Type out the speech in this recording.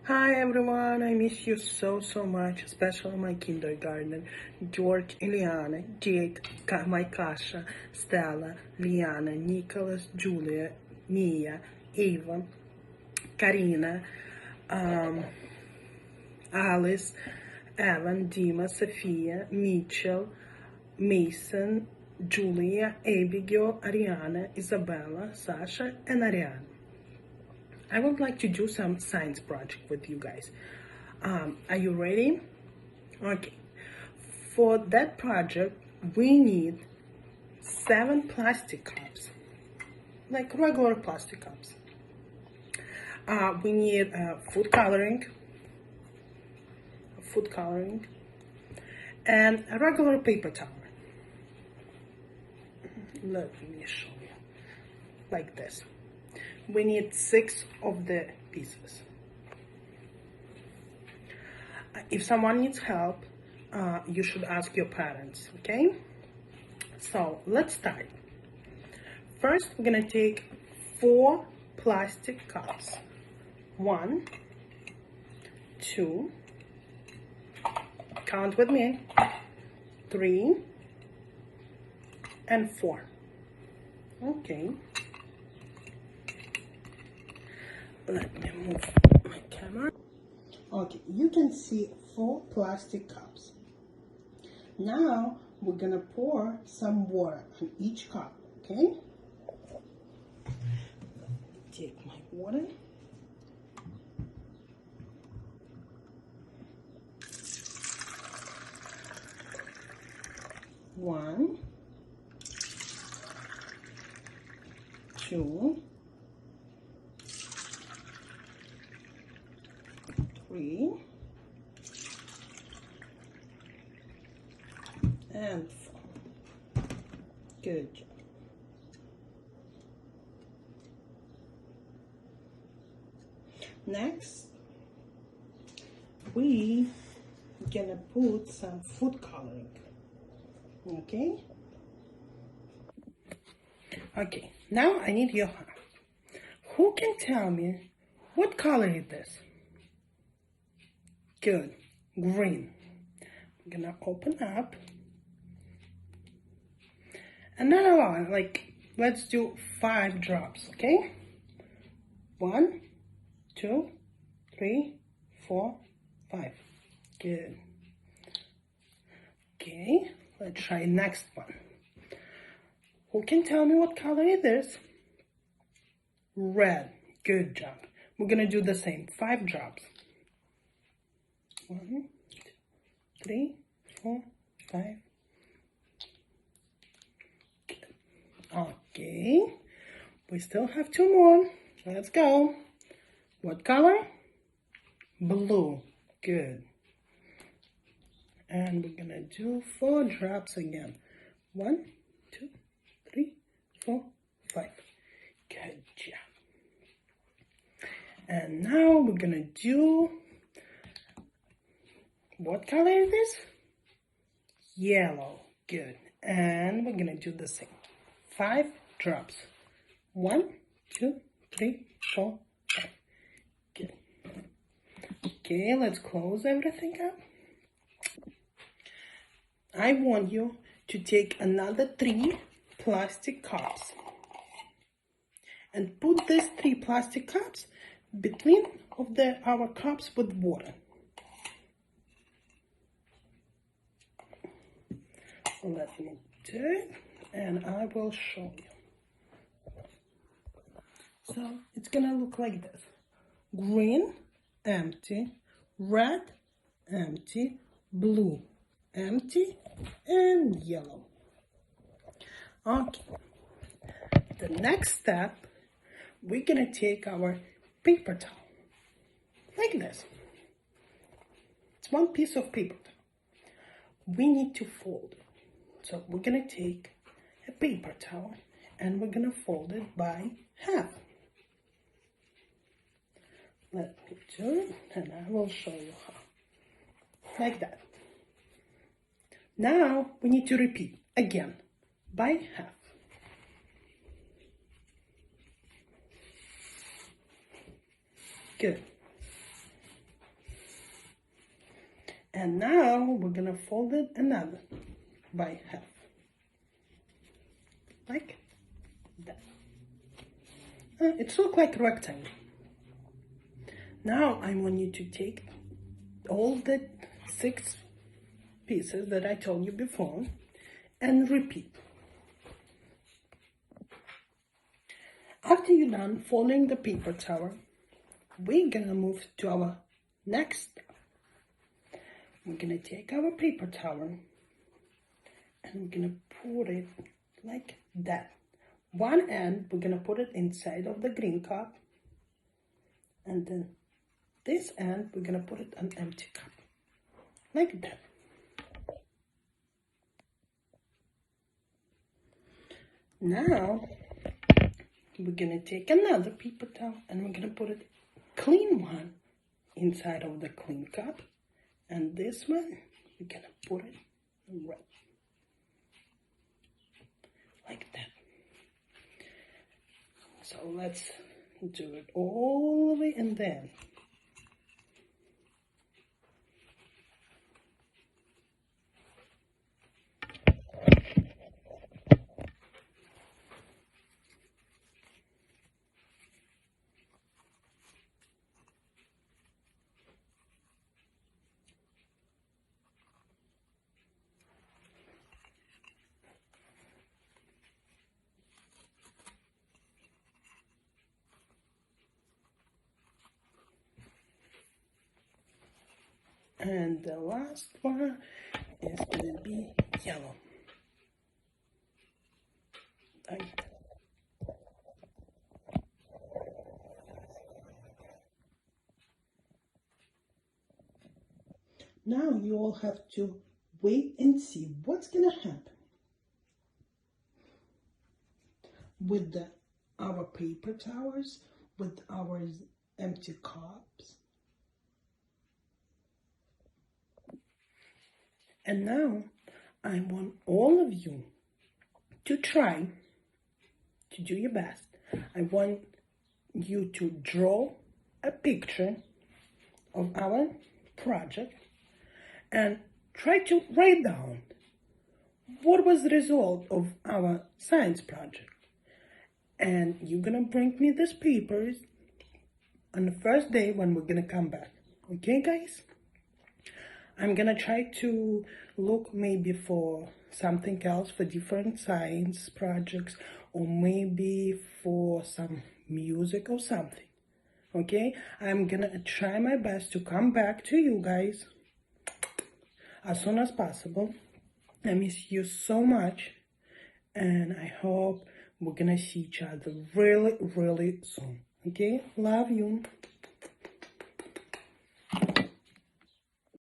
Hi everyone, I miss you so much, especially my kindergarten. George, Eliana, Jake, my Kasha, Stella, Liana, Nicholas, Julia, Mia, Eva, Karina, um, Alice, Evan, Dima, Sophia, Mitchell, Mason, Julia, Abigail, Ariana, Isabella, Sasha, and Ariana. I would like to do some science project with you guys. Are you ready? Okay. For that project, we need 7 plastic cups, like regular plastic cups. We need food coloring, and a regular paper towel. Let me show you, like this. We need 6 of the pieces. If someone needs help, you should ask your parents, okay? So let's start. First, we're gonna take 4 plastic cups. 1, 2, count with me, 3, and 4. Okay. Let me move my camera. Okay, you can see 4 plastic cups. Now, we're gonna pour some water on each cup, okay? Take my water. One, 2, 3, and 4. Good job. Next, we gonna put some food coloring. Okay? Okay, now I need your help. Who can tell me what color is this? Good, green. I'm gonna open up. Another one, like, let's do 5 drops, okay? 1, 2, 3, 4, 5. Good. Okay, let's try next one. Who can tell me what color it is? Red. Good job. We're gonna do the same. 5 drops. 1, 2, 3, 4, 5. Good. Okay. We still have 2 more. Let's go. What color? Blue. Good. And we're gonna do 4 drops again. 1, 2, 3, 4, 5. Good job. And now we're gonna do, what color is this? Yellow. Good. And we're gonna do the same. 5 drops. 1, 2, 3, 4, 5. Good. Okay, let's close everything up. I want you to take another 3 plastic cups and put these 3 plastic cups between of our cups with water. Let me do it, and I will show you. So it's gonna look like this: green, empty; red, empty; blue, empty; and yellow. Okay. The next step, we're gonna take our paper towel, like this. It's 1 piece of paper towel. We need to fold it. So we're gonna take a paper towel and we're gonna fold it by half. Let me do it and I will show you how. Like that. Now we need to repeat again by half. Good. And now we're gonna fold it another by half, like that. It looks like a rectangle. Now I want you to take all the 6 pieces that I told you before and repeat. After you're done folding the paper towel, we're gonna move to our next step. We're gonna take our paper towel and we're gonna put it like that. One end, we're gonna put it inside of the green cup, and then this end, we're gonna put it on empty cup, like that. Now, we're gonna take another paper towel and we're gonna put it clean one inside of the clean cup, and this one, we're gonna put it right, like that. So let's do it all the way in there. And the last one is going to be yellow. Now you all have to wait and see what's going to happen with our paper towels, with our empty cups. And now I want all of you to try to do your best. I want you to draw a picture of our project and try to write down what was the result of our science project. And you're gonna bring me these papers on the first day when we're gonna come back. Okay, guys? I'm gonna try to look maybe for something else, for different science projects, or maybe for some music or something. Okay? I'm gonna try my best to come back to you guys as soon as possible. I miss you so much, and I hope we're gonna see each other really, really soon. Okay? Love you.